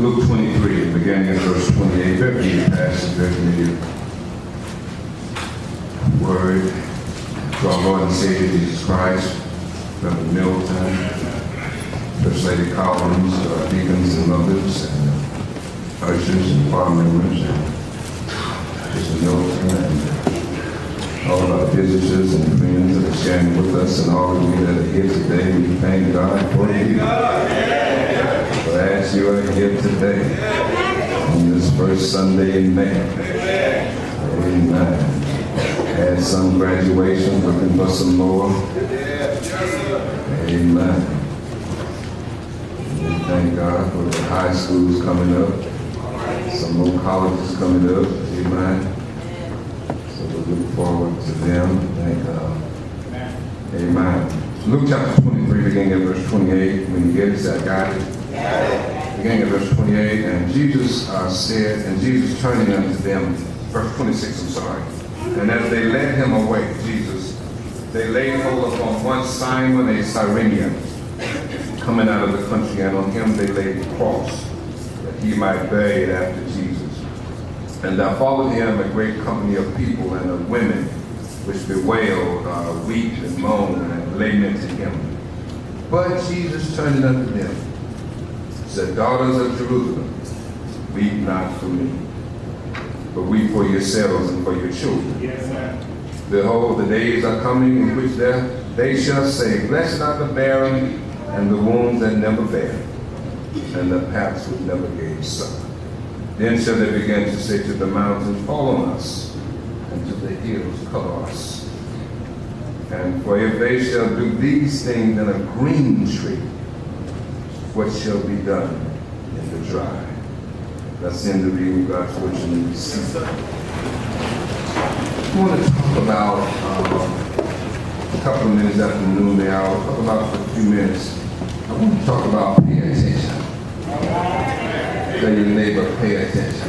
Luke 23, beginning at verse 28, very familiar passage, very familiar word to our Lord and Savior Jesus Christ, Brother Milton, First Lady Collins, deacons and mothers, and ushers and choir members, and Mr. Milton, and all of our visitors and friends that are sharing with us, and all of you that are here today. We thank God for you. Glad you are here today on this first Sunday in May. Amen. Had some graduation, looking for some more. Amen. We thank God for the high schools coming up, some more colleges coming up. Amen. So we look forward to them. Thank God. Amen. Luke chapter 23, beginning at verse 28. When you get it, say, I got it. Beginning at verse 28, and Jesus said, and Jesus turning unto them, verse 26, I'm sorry. And as they led him away, Jesus, they laid hold upon one Simon, a Cyrenian, coming out of the country, and on him they laid the cross, that he might bear it after Jesus. And there followed him a great company of people and of women, which bewailed, wept and moaned, and lamented him. But Jesus turning unto them, said, Daughters of Jerusalem, weep not for me, but weep for yourselves and for your children. Yes, sir. Behold, the days are coming in which they shall say, Blessed are the barren, and the wombs that never bare, and the paps which never gave suck. Then shall they begin to say to the mountains, Fall on us, and to the hills, cover us. And for if they shall do these things in a green tree, what shall be done in the dry? That's in the reading of God's word in the season. I want to talk about a couple of minutes after noonday hour. Talk about for a few minutes. I want to talk about pay attention. Tell your neighbor, pay attention.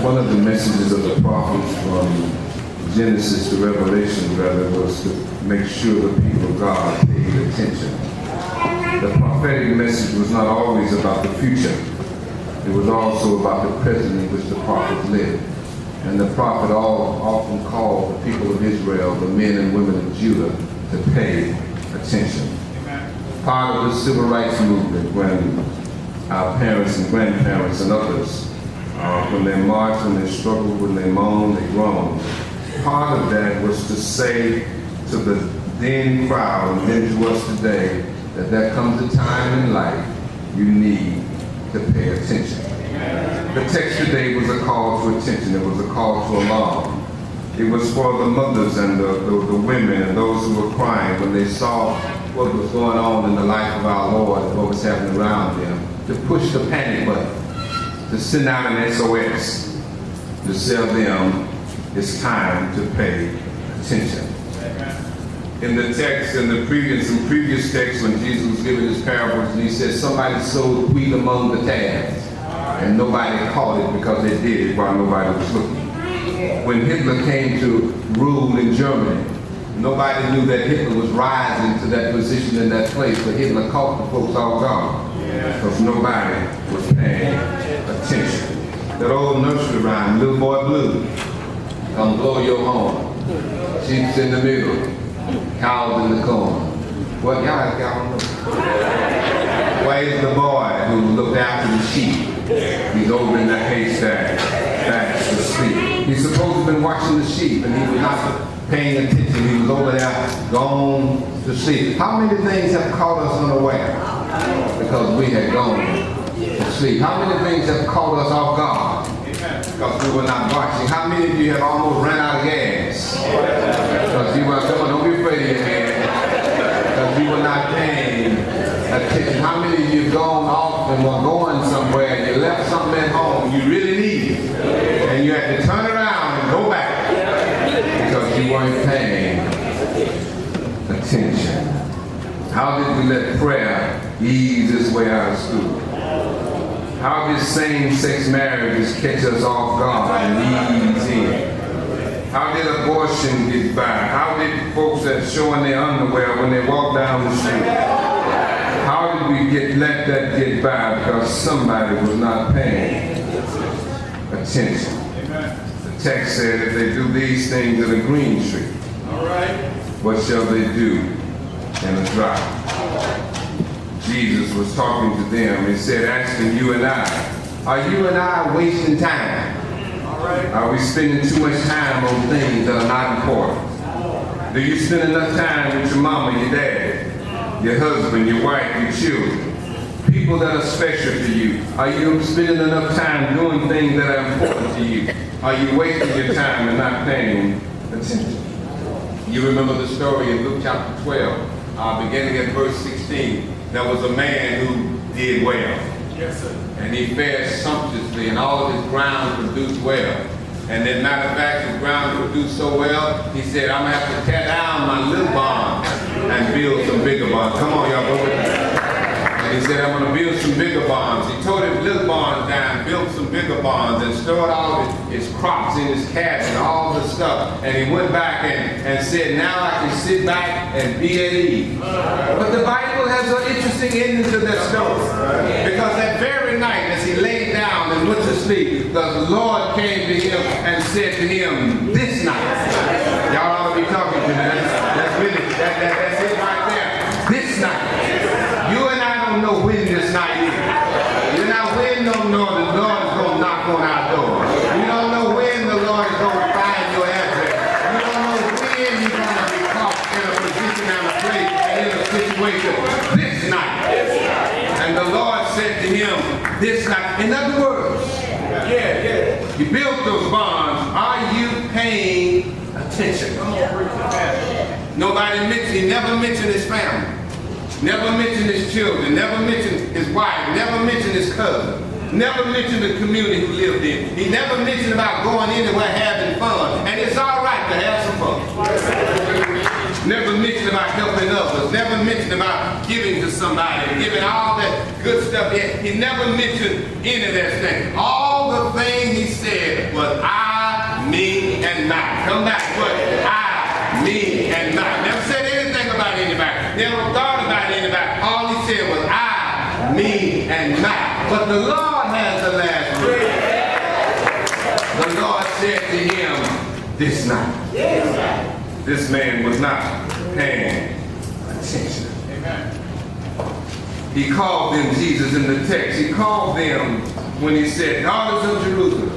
One of the messages of the prophets from Genesis to Revelation, rather, was to make sure the people of God paid attention. The prophetic message was not always about the future. It was also about the present in which the prophets lived. And the prophet often called the people of Israel, the men and women of Judah, to pay attention. Part of the civil rights movement, when our parents and grandparents and others, when they marched, when they struggled, when they moaned, they groaned, part of that was to say to the then crowd and then to us today, that there comes a time in life you need to pay attention. The text today was a call to attention. It was a call to alarm. It was for the mothers and the women and those who were crying when they saw what was going on in the life of our Lord and what was happening around them, to push the panic button, to send out an SOS, to tell them it's time to pay attention. In the text, in previous texts, when Jesus was giving his parables, and he said, somebody sowed wheat among the tares, and nobody caught it because they did it while nobody was looking. When Hitler came to rule in Germany, nobody knew that Hitler was rising to that position in that place, but Hitler caught the folks off guard because nobody was paying attention. That old nursery rhyme, Little Boy Blue, come blow your horn, sheep's in the middle, cows in the corn. What y'all don't know? Where's the boy who looked after the sheep? He's over in the haystack, fast asleep. He's supposed to have been watching the sheep, and he was not paying attention. He was over there, gone to sleep. How many things have caught us unaware because we had gone to sleep? How many things have caught us off guard because we were not watching? How many of you have almost ran out of gas because you were, come on, don't be afraid of your hand, because you were not paying attention? How many of you have gone off and were going somewhere and you left something at home you really needed, and you had to turn around and go back because you weren't paying attention? How did we let prayer ease its way out of school? How did same-sex marriages catch us off guard and ease in? How did abortion get by? How did folks that showing their underwear when they walk down the street? How did we let that get by? Because somebody was not paying attention. The text said, if they do these things in a green tree, what shall they do in a drought? Jesus was talking to them. He said, asking you and I, are you and I wasting time? Are we spending too much time on things that are not important? Do you spend enough time with your mama, your dad, your husband, your wife, your children, people that are special to you? Are you spending enough time doing things that are important to you? Are you wasting your time and not paying attention? You remember the story in Luke chapter 12, beginning at verse 16. There was a man who did well. Yes, sir. And he fared sumptuously, and all of his ground produced well. And then, matter of fact, his ground produced so well, he said, I'm going to have to tear down my little barns and build some bigger barns. Come on, y'all, go with me. And he said, I'm going to build some bigger barns. He tore his little barns down, built some bigger barns, and stored all of his crops in his cabin, all the stuff. And he went back and said, now I can sit back and be at ease. But the Bible has an interesting ending to that story. Because that very night, as he laid down and went to sleep, the Lord came to him and said to him, this night, y'all ought to be talking to me. That's it right there. This night. You and I don't know when this night is. You and I don't know the Lord is going to knock on our door. You don't know when the Lord is going to find your address. You don't know when you're going to be caught in a position and a place and in a situation. This night. And the Lord said to him, this night. In other words, you built those barns. Are you paying attention? Nobody mentioned, he never mentioned his family. Never mentioned his children, never mentioned his wife, never mentioned his cousin, never mentioned the community who lived in. He never mentioned about going anywhere having fun. And it's all right to have some fun. Never mentioned about helping others, never mentioned about giving to somebody, giving all that good stuff. He never mentioned any of that thing. All the thing he said was I, me, and mine. Come back, what? I, me, and mine. Never said anything about anybody. Never thought about anybody. All he said was I, me, and mine. But the Lord has the last word. The Lord said to him this night. This man was not paying attention. Amen. He called them, Jesus in the text, he called them when he said, daughters of Jerusalem.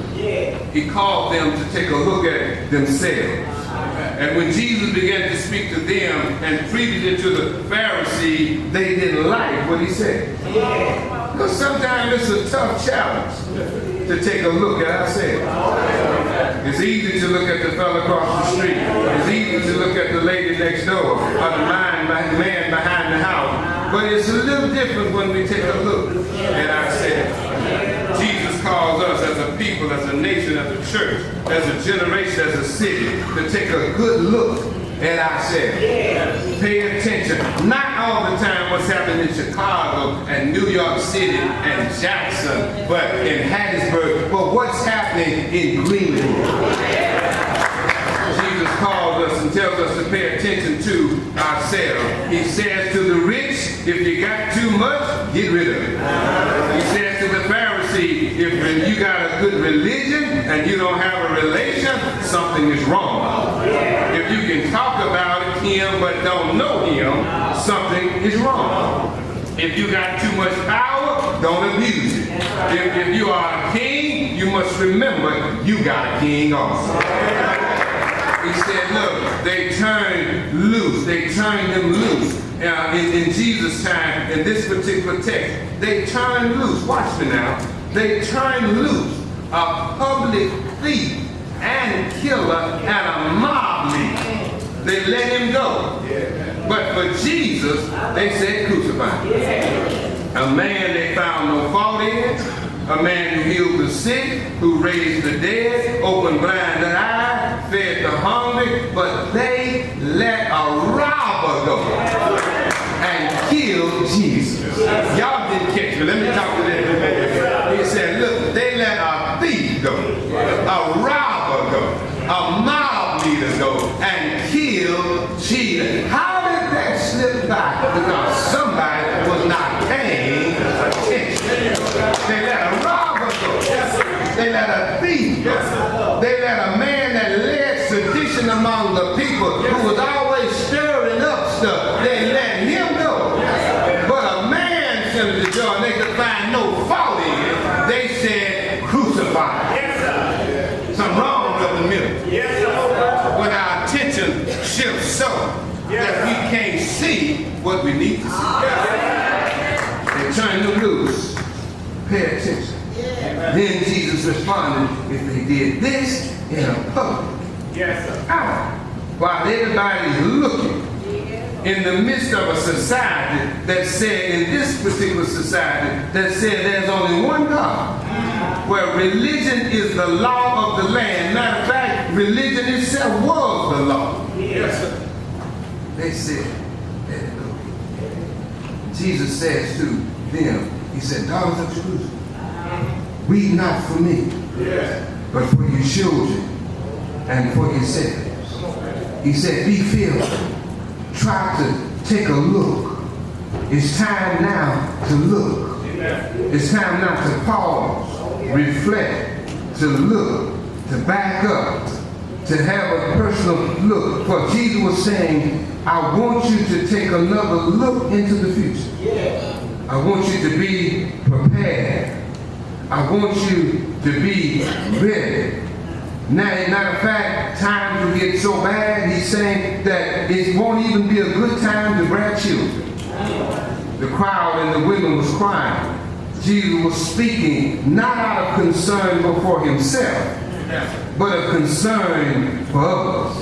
He called them to take a look at themselves. And when Jesus began to speak to them and preached it to the Pharisees, they didn't like what he said. Because sometimes it's a tough challenge to take a look at ourselves. It's easy to look at the fellow across the street. It's easy to look at the lady next door or the man behind the house. But it's a little different when we take a look at ourselves. Jesus calls us as a people, as a nation, as a church, as a generation, as a city, to take a good look at ourselves. Pay attention. Not all the time what's happening in Chicago and New York City and Jackson, but in Hattiesburg, but what's happening in Greenwood. Jesus calls us and tells us to pay attention to ourselves. He says to the rich, if you got too much, get rid of it. He says to the Pharisee, if you got a good religion and you don't have a relation, something is wrong. If you can talk about him but don't know him, something is wrong. If you got too much power, don't abuse it. If you are a king, you must remember you got a king also. He said, look, they turned loose. They turned them loose. In Jesus' time, in this particular text, they turned loose. Watch me now. They turned loose a public thief and killer and a mob leader. They let him go. But for Jesus, they said crucify him. A man they found no fault in. A man who healed the sick, who raised the dead, opened blinded eyes, fed the hungry, but they let a robber go and killed Jesus. Y'all didn't catch me. Let me talk to them. He said, look, they let a thief go, a robber go, a mob leader go, and kill Jesus. How did that slip by? Because somebody was not They let a thief go. They let a man that led sedition among the people, who was always stirring up stuff, they let him go. But a man sent to the jar, and they could find no fault in it. They said, crucify. Something wrong with the middle. When our attention shifts so that we can't see what we need to see. They turn them loose. Pay attention. Then Jesus responded, if they did this in a public, while everybody's looking, in the midst of a society that said, in this particular society, that said there's only one God, where religion is the law of the land. Matter of fact, religion itself was the law. They said, let it go. Jesus says to them, he said, daughters of Jerusalem, weep not for me, but for your children and for yourselves. He said, be filled. Try to take a look. It's time now to look. It's time now to pause, reflect, to look, to back up, to have a personal look. For Jesus was saying, I want you to take another look into the future. I want you to be prepared. I want you to be ready. Now, as a matter of fact, times will get so bad, he's saying that it won't even be a good time to grab children. The crowd and the women was crying. Jesus was speaking not out of concern for himself, but of concern for others.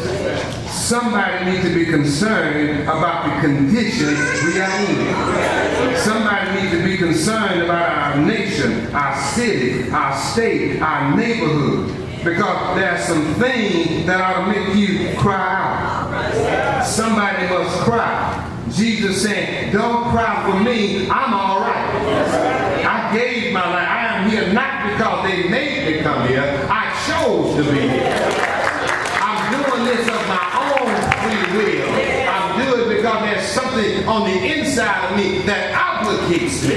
Somebody needs to be concerned about the condition we are in. Somebody needs to be concerned about our nation, our city, our state, our neighborhood. Because there are some things that ought to make you cry out. Somebody must cry. Jesus said, don't cry for me, I'm all right. I gave my life. I am here not because they made me come here. I chose to be here. I'm doing this of my own free will. I'm doing it because there's something on the inside of me that obligates me.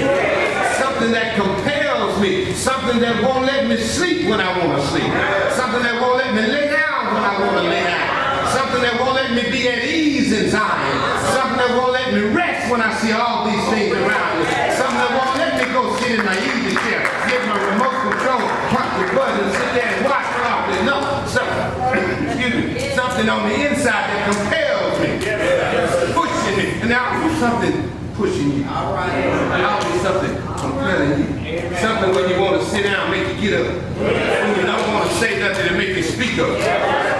Something that compels me. Something that won't let me sleep when I want to sleep. Something that won't let me lay down when I want to lay down. Something that won't let me be at ease in Zion. Something that won't let me rest when I see all these things around me. Something that won't let me go sit in my easy chair, get my remote control, punch the button, and sit there and watch it off. There's no something on the inside that compels me, pushing me. And now something pushing you. Always something compelling you. Something when you want to sit down, make you get up. When you don't want to say nothing to make you speak up.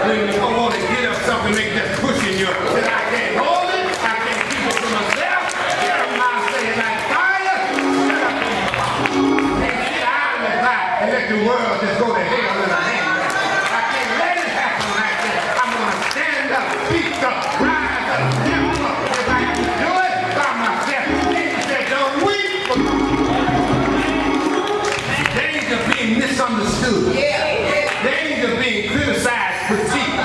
When you don't want to get up, something make that pushing you. That I can't hold it, I can't keep it to myself. I say it like fire. Can't sit out in the back and let the world just go to hell in a hand. I can't let it happen like that. I'm going to stand up, speak up, rise up, lift up. If I can do it by myself, Jesus said, don't weep for me. Danger of being misunderstood. Danger of being criticized, critiqued,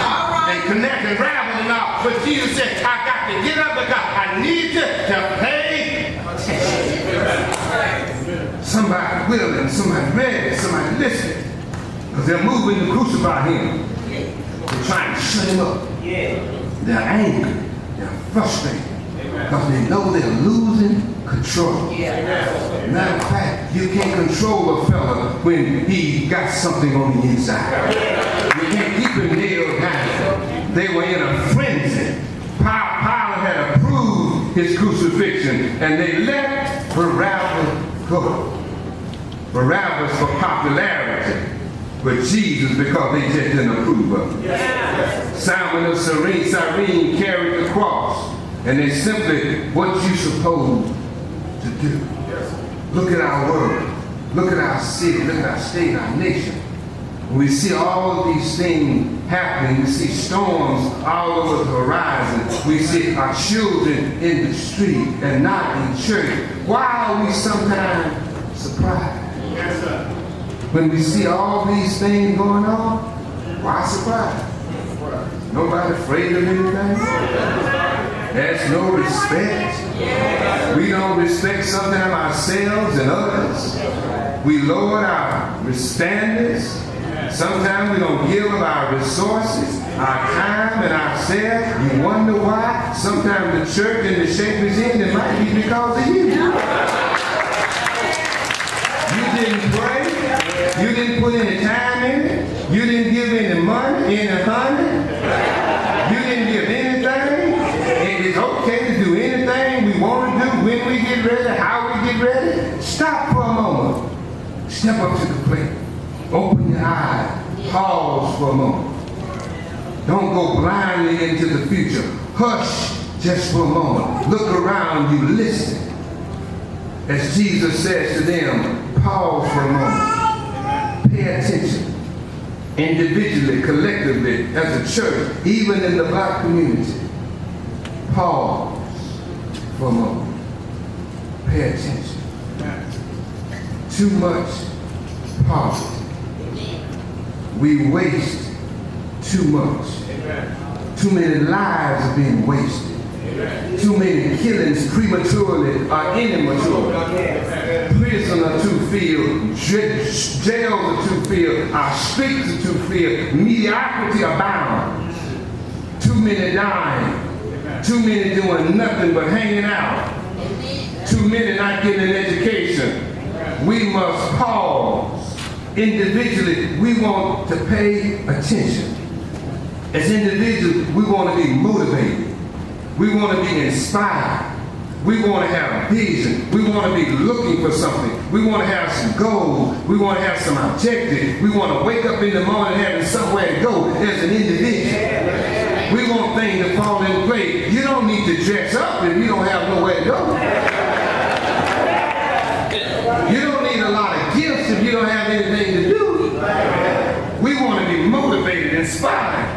and connected, raveled and all. But Jesus said, I got to get up because I need you to pay attention. Somebody willing, somebody ready, somebody listening. Because they're moving to crucify him. They're trying to shut him up. They're angry. They're frustrated. Because they know they're losing control. Matter of fact, you can't control a fella when he got something on the inside. You can't keep him nailed down. They were in a frenzy. Pilate had approved his crucifixion, and they let Barabbas go. Barabbas for popularity, but Jesus because they just didn't approve of it. Simon of Cyrene carried the cross, and they simply, what you supposed to do. Look at our world. Look at our city. Look at our state, our nation. When we see all of these things happening, we see storms all over the horizon. We see our children in the street and not in church. Why are we sometimes surprised? When we see all these things going on, why surprised? Nobody afraid of anything? There's no respect. We don't respect something of ourselves and others. We lower our standards. Sometimes we don't give up our resources, our time, and ourselves. You wonder why? Sometimes the church in the shape it's in, it might be because of you. You didn't pray. You didn't put any time in it. You didn't give any money, any honey. You didn't give anything. It is okay to do anything we want to do, when we get ready, how we get ready. Stop for a moment. Step up to the plate. Open your eyes. Pause for a moment. Don't go blindly into the future. Hush just for a moment. Look around you. Listen. As Jesus says to them, pause for a moment. Pay attention. Individually, collectively, as a church, even in the black community. Pause for a moment. Pay attention. Too much poverty. We waste too much. Too many lives are being wasted. Too many killings prematurely or immaturely. Prison are too filled. Jails are too filled. Our streets are too filled. Mediocrity abounds. Too many dying. Too many doing nothing but hanging out. Too many not getting an education. We must pause. Individually, we want to pay attention. As individuals, we want to be motivated. We want to be inspired. We want to have vision. We want to be looking for something. We want to have some goals. We want to have some objectives. We want to wake up in the morning having somewhere to go as an individual. We want things to fall in place. You don't need to dress up if you don't have nowhere to go. You don't need a lot of gifts if you don't have anything to do. We want to be motivated, inspired,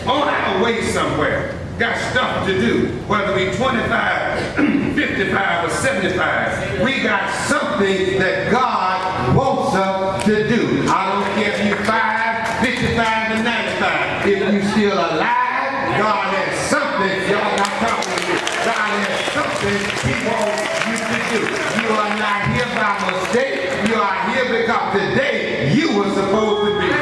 on our way somewhere. Got stuff to do, whether we 25, 55, or 75. We got something that God wants us to do. I don't care if you're 5, 55, and 95. If you're still alive, God has something. Y'all not talking to me. God has something He wants you to do. You are not here by mistake. You are here because today you were supposed to be.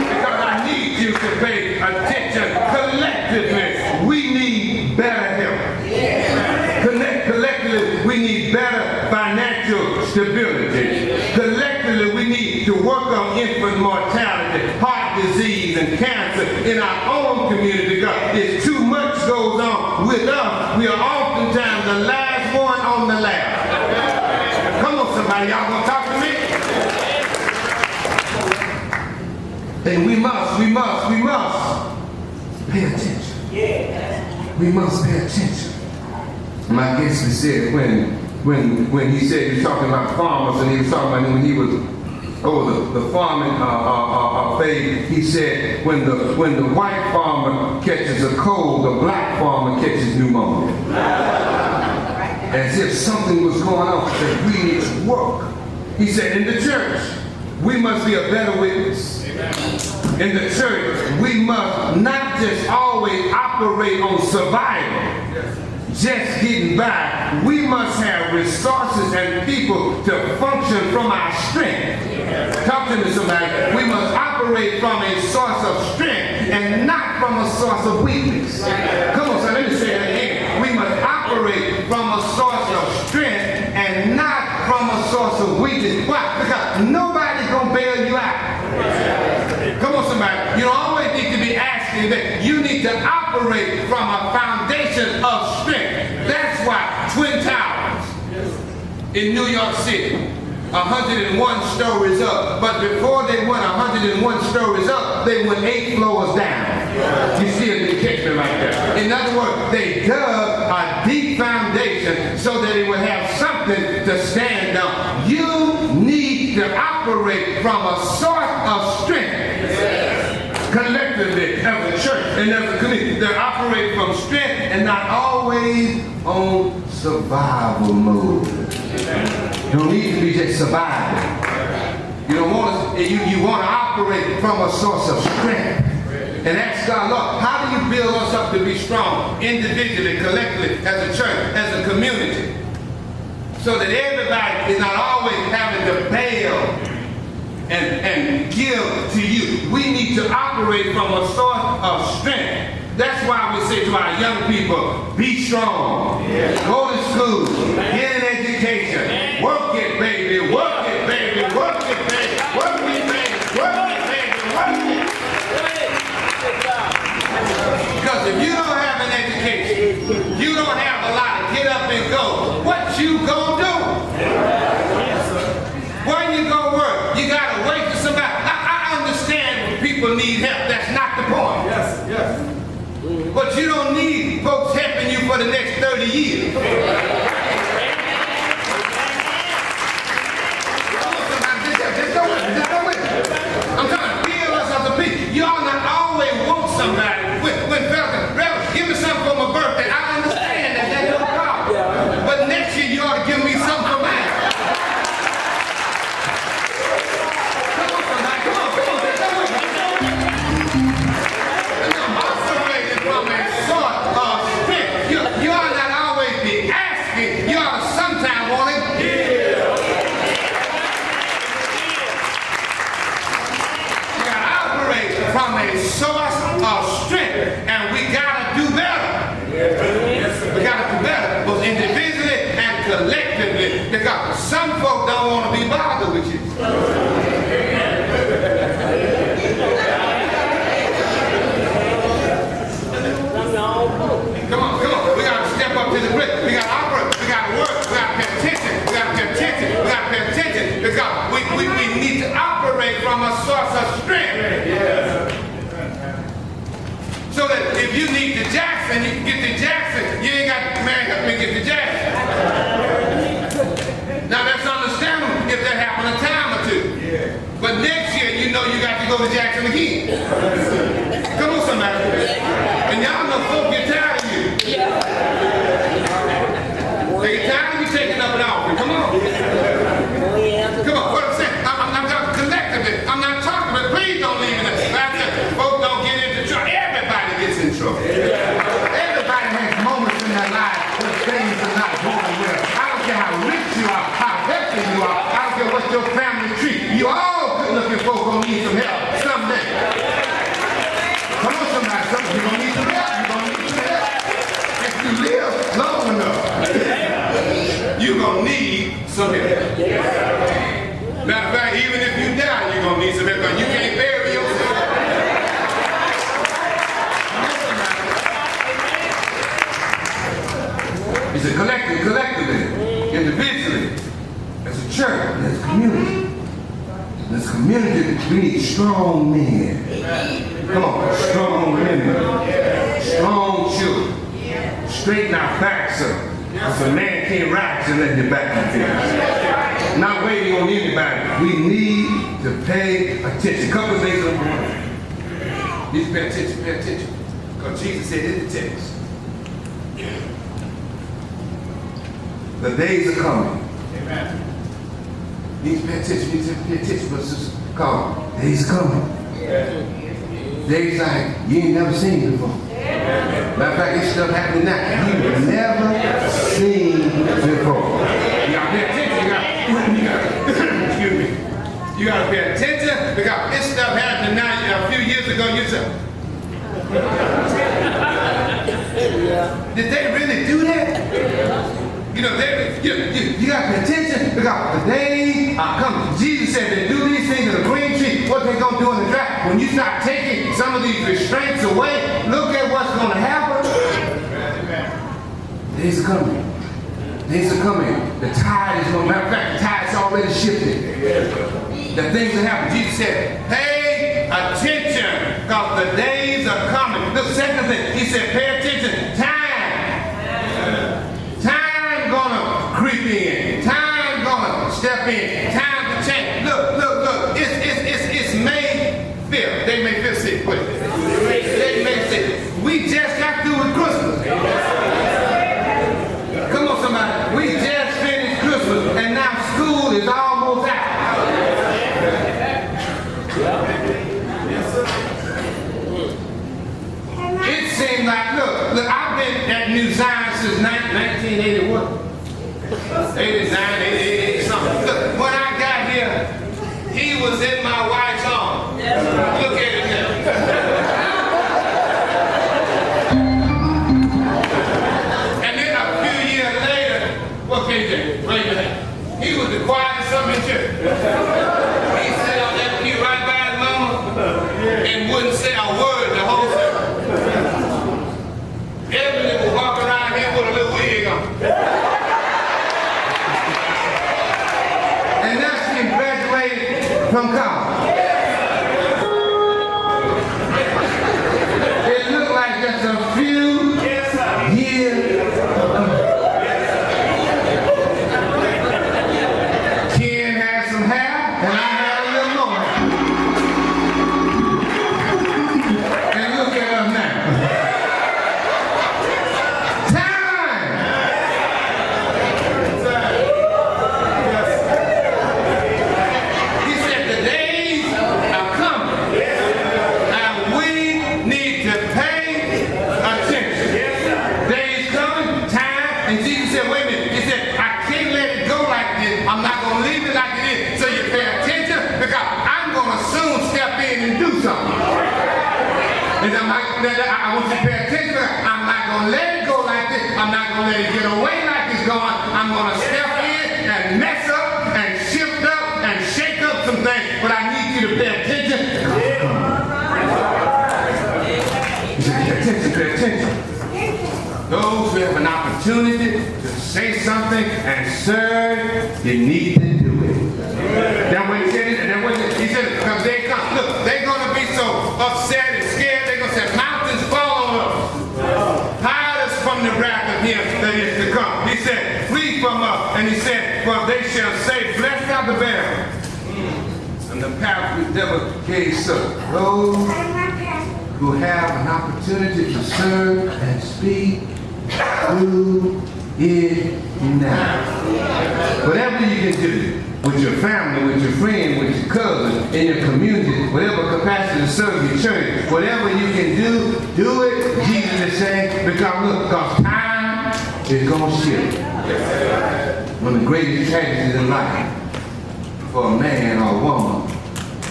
Because I need you to pay attention collectively. We need better help. Collectively, we need better financial stability. Collectively, we need to work on infant mortality, heart disease, and cancer in our own community because it's too much goes on with us. We are oftentimes the last one on the left. Come on, somebody, y'all gonna talk to me? And we must pay attention. We must pay attention. My guest said when he said he was talking about farmers and he was talking about when he was the farming phase, he said when the white farmer catches a cold, the black farmer catches pneumonia. As if something was going on that we need to work. He said in the church, we must be a better witness. In the church, we must not just always operate on survival, just getting by. We must have resources and people to function from our strength. Talk to me, somebody. We must operate from a source of strength and not from a source of weakness. Come on, son, let me say that again. We must operate from a source of strength and not from a source of weakness. Why? Because nobody's going to bail you out. Come on, somebody. You don't always need to be asking that. You need to operate from a foundation of strength. That's why Twin Towers in New York City, 101 stories up. But before they went 101 stories up, they went 8 floors down. You still didn't catch me right there. In other words, they dug a deep foundation so that it would have something to stand on. You need to operate from a source of strength. Collectively, as a church and as a community, they operate from strength and not always on survival mode. You don't need to be just surviving. You don't want to. You want to operate from a source of strength. And ask God, Lord, how do you build us up to be strong individually, collectively, as a church, as a community? so that everybody is not always having to bail and give to you. We need to operate from a source of strength. That's why we say to our young people, be strong, go to school, get an education, work it, baby, work it, baby, work it, baby, work it, baby, work it, baby, work it. Because if you don't have an education, you don't have a lot to get up and go, what you gonna do? Where you gonna work? You gotta wait for somebody. I understand when people need help. That's not the point. Yes, yes. But you don't need folks helping you for the next 30 years. Just go with it. I'm trying to build us as a people. Y'all not always want somebody. When fellas, give me something for my birthday. I understand that. That's no problem. But next year you ought to give me something for mine. Come on, somebody. Come on. Just go with it. From a sort of strength. You ought not always be asking. You ought to sometimes want to give. You got to operate from a source of strength. And we got to do better. We got to do better, both individually and collectively. Because some folk don't want to be bothered with you. Come on. We got to step up to the plate. We got to operate. We got to work. We got to pay attention. We got to pay attention. We got to pay attention. Because we need to operate from a source of strength. Yes. So that if you need to Jackson, you can get to Jackson. You ain't got to, man, help me get to Jackson. Now that's understandable if that happened a time or two. Yeah. But next year, you know you got to go to Jackson again. Come on, somebody. And y'all know folks get tired of you. They get tired of you taking up an offering. Come on. Come on, what I'm saying, I'm talking collectively. I'm not talking, but please don't leave it. Folks don't get into trouble. Everybody gets in trouble. Everybody has moments in their life when things are not going well. I don't care how rich you are, how healthy you are. I don't care what your family treats. You all good looking folks gonna need some help someday. Come on, somebody. You're gonna need some help. You're gonna need some help. If you live long enough, you're gonna need some help. Matter of fact, even if you die, you're gonna need some help because you can't bury yourself. It's a collectively, individually, as a church, as a community. As a community, we need strong men. Come on, strong women, strong children. Straighten our backs up. So a man can't rise and let your back be fixed. Not waiting on anybody. We need to pay attention. A couple of things I'm going. You need to pay attention. Because Jesus said in the text, the days are coming. Amen. You need to pay attention. You need to pay attention, but sisters, come. Days are coming. Days like you ain't never seen before. Matter of fact, this stuff happening now. You've never seen before. You gotta pay attention. Excuse me. You gotta pay attention because this stuff happening now. A few years ago, you said, did they really do that? You know, you got to pay attention because the days are coming. Jesus said they do these things in the green tree. What they going to do in the drought? When you start taking some of these restraints away, look at what's going to happen. Days are coming. Days are coming. The tide is going to, matter of fact, the tide's already shifting. The things that happen. Jesus said, pay attention because the days are coming. The second thing, he said, pay attention. Time creep in. Time gonna step in. Time to change. Look. It's May 5th. They May 5th say, wait. They May 6th. We just got through with Christmas. Come on, somebody. We just finished Christmas, and now school is almost out. It seems like, look, I've been at New Zion since 1981. 89, 88, something. Look, when I got here, he was in my wife's arms. Look at him now. And then a few years later, what can you do? Raise your hand. He was the quietest son in church. He sat on that pew right by his mama and wouldn't say a word the whole service. Everybody would walk around here with a little wig on. And now she graduated from college. It looked like just a few years. Ken had some hair, and I had a little more hair. And look at us now. I'm not going to leave it like it is, so you pay attention, because I'm going to soon step in and do something. And I want you to pay attention, because I'm not going to let it go like this. I'm not going to let it get away like it's going. I'm going to step in and mess up and shift up and shake up some things, but I need you to pay attention. Pay attention, pay attention. Those who have an opportunity to say something and serve, you need to do it. That's what he said. He said, because they come, look, they're going to be so upset and scared, they're going to say, mountains fall on us. Hide us from the wrath of him that is to come. He said, flee from us. And he said, well, they shall say, blessed are the barren. And the path we never gave so. Those who have an opportunity to serve and speak, do it now. Whatever you can do with your family, with your friend, with your cousin, in your community, whatever capacity to serve your church, whatever you can do it, Jesus is saying, because look, because time is going to shift. One of the greatest tragedies in life for a man or a woman,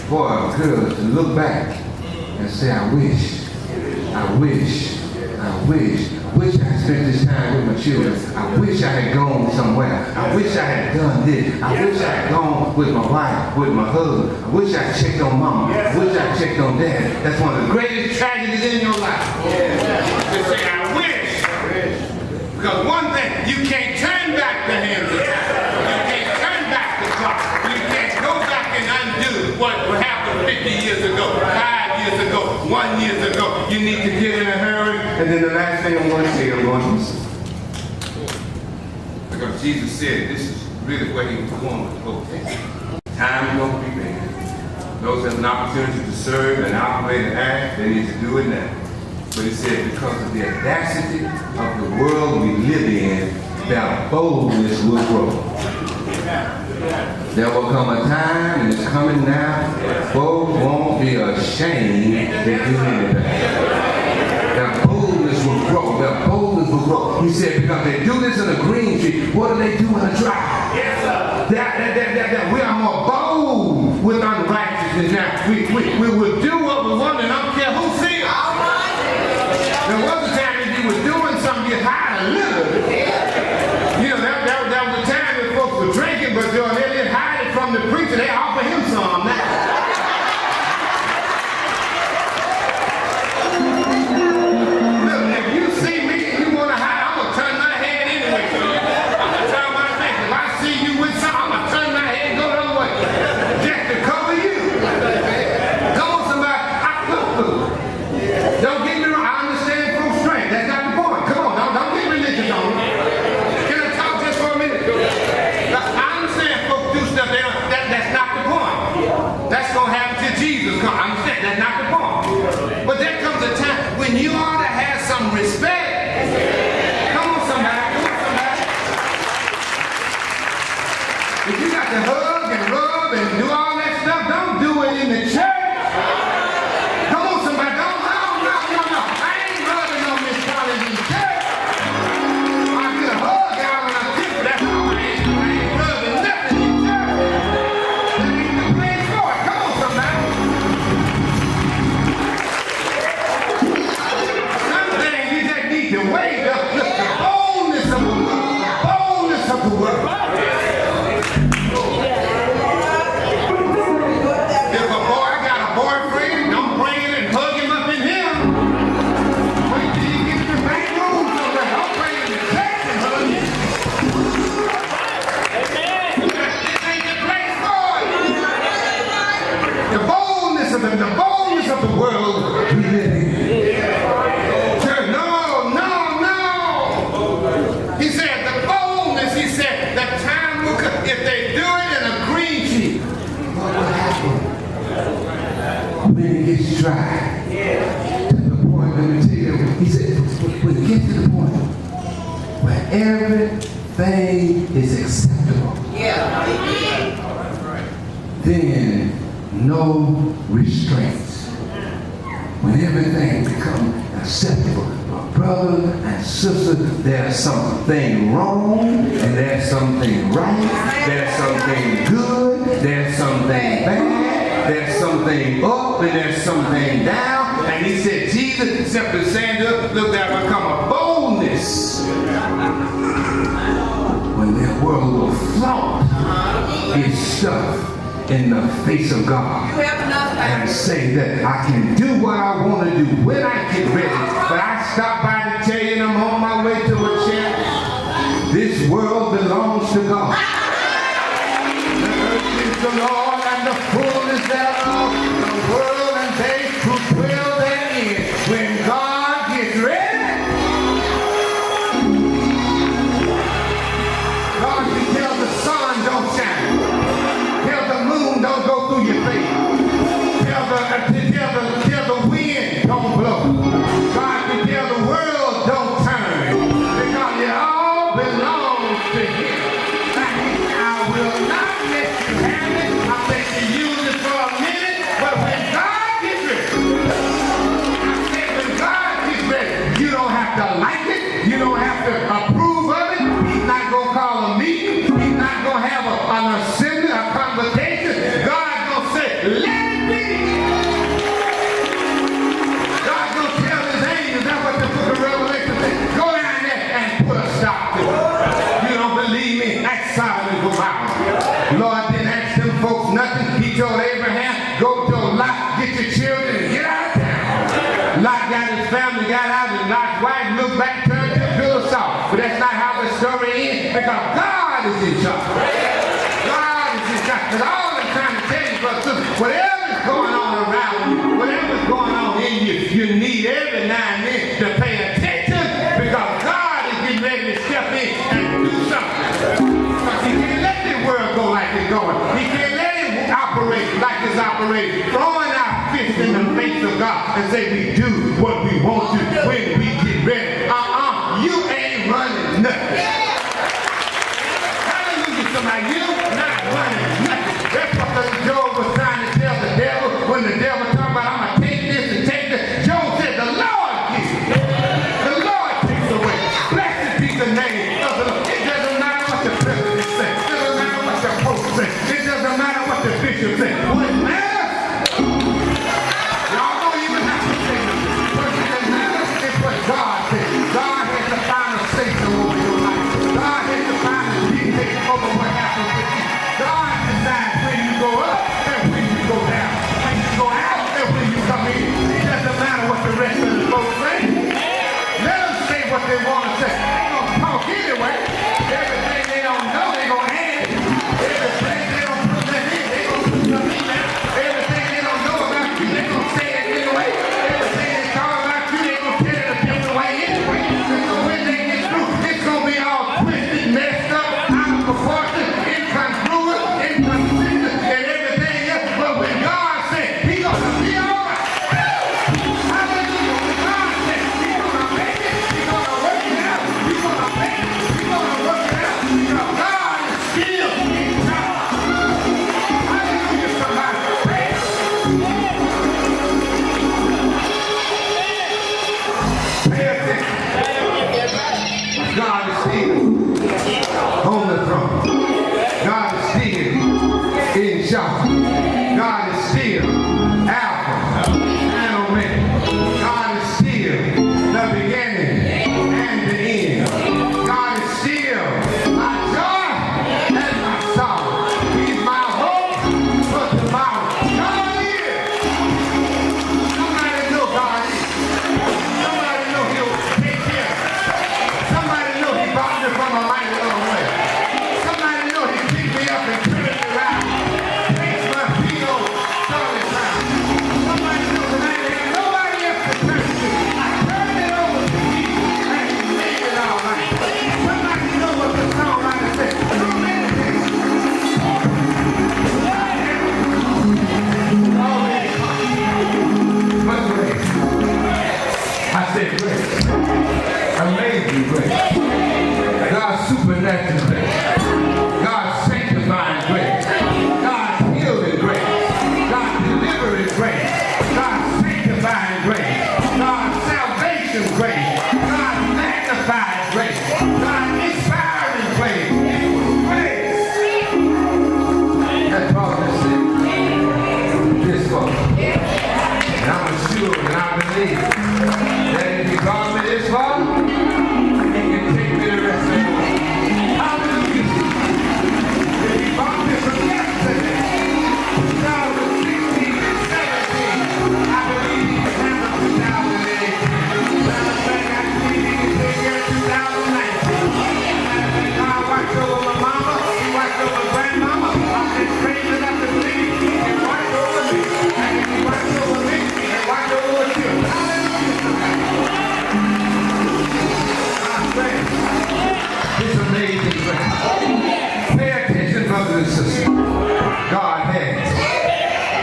for a girl to look back and say, I wish I had spent this time with my children. I wish I had gone somewhere. I wish I had done this. I wish I had gone with my wife, with my husband. I wish I had checked on mama. I wish I had checked on dad. That's one of the greatest tragedies in your life. To say, I wish. Because one thing, you can't turn back the hands of time. You can't turn back the clock. You can't go back and undo what happened 50 years ago, 5 years ago, 1 year ago. You need to get in a hurry. And then the last thing I'm going to say, I'm going to say. Because Jesus said this is really where he was going with the whole thing. Time is going to be bad. Those who have an opportunity to serve and operate and act, they need to do it now. But he said because of the audacity of the world we live in, their boldness will grow. There will come a time, and it's coming now, folks won't be ashamed to do anything. Their boldness will grow. Their boldness will grow. He said because they do this in a green tree, what do they do in a dry? We are more bold with unrighteousness now. We will do what we want and don't care who sees us. There was a time if you were doing something, you hide a little bit. You know, that was a time when folks were drinking, but they didn't hide it from the preacher. They offer him some now. Look, if you see me and you want to hide, I'm going to turn my head anyway. I'm going to turn my head. If I see you with something, I'm going to turn my head and go the other way. Just to cover you. Come on, somebody. Don't get me wrong. I understand full strength. That's not the point. Come on. Don't get religious on me. Can I talk just for a minute? I understand folks do stuff. That's not the point. when it gets dry. To the point, let me tell you, he said, when it gets to the point where everything is acceptable, then no restraints. When everything becomes acceptable, brother and sister, there's something wrong, and there's something right, there's something good, there's something bad, there's something up, and there's something down. And he said, Jesus simply stand up, look, there become a boldness when that world will flaunt its stuff in the face of God and say that I can do what I want to do when I get ready. But I stop by to tell you, and I'm on my way to a church. This world belongs to God. The earth is the Lord and the fullness thereof, the world and they who dwell therein. When God gets ready, God can tell the sun don't shine. Don't go through your face. Tell the wind don't blow. God can tell the world don't turn. Because it all belongs to Him. I will not let you have it. I'll let you use it for a minute. But when God gets ready, I said when God gets ready, you don't have to like it. You don't have to approve of it. He's not going to call a meeting. He's not going to have an assembly, a convocation. God's going to say, let it be. God's going to tell His angels, that's what the book of Revelation says, go down there and put a stop to it. You don't believe me? Ask Sodom and Gomorrah. Lord didn't ask them folks nothing. He told Abraham, go to Lot, get your children and get out of town. Lot got his family, got out, and Lot's wife looked back, turned to a pillar of salt. But that's not how the story ends, because God is in charge. God is in charge. Because all I'm trying to tell you, brother, whatever's going on around you, whatever's going on in you, you need every now and then to pay attention, because God is getting ready to step in and do something. Because He can't let this world go like it's going. He can't let it operate like it's operating. Throwing our fist in the face of God and say we do what we want to when we get ready. You ain't running nothing. Hallelujah, somebody. You not running nothing. That's what Job was trying to tell the devil when the devil talking about I'm going to take this and take this. Job said the Lord gives. The Lord takes away. Blessed be the name of the Lord. It doesn't matter what the president says. It doesn't matter what the pope says. It doesn't matter what the bishop says. What matters? Y'all don't even have to say nothing. What matters is what God says. God has the final say so over your life. God has the final dictate over what happens with you.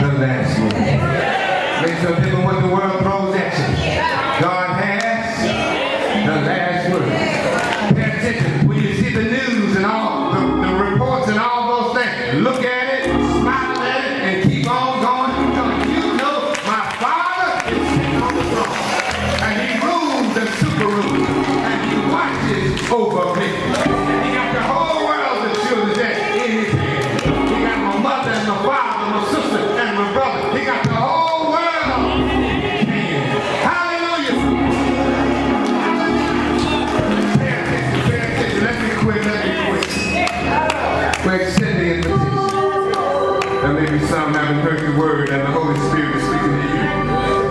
the last word. Make sure people what the world throws at you. God has the last word. Pay attention. When you see the news and all the reports and all those things, look at it, smile at it, and keep on going. Because you know my Father is sitting on the throne. And he rules and super rules. And he watches over me. He got the whole world of children in his hand. He got my mother and my father, my sister and my brother. He got the whole world in his hand. Hallelujah. Pay attention. Let me quit. We're extending invitation. There may be some haven't heard the word and the Holy Spirit is speaking to you.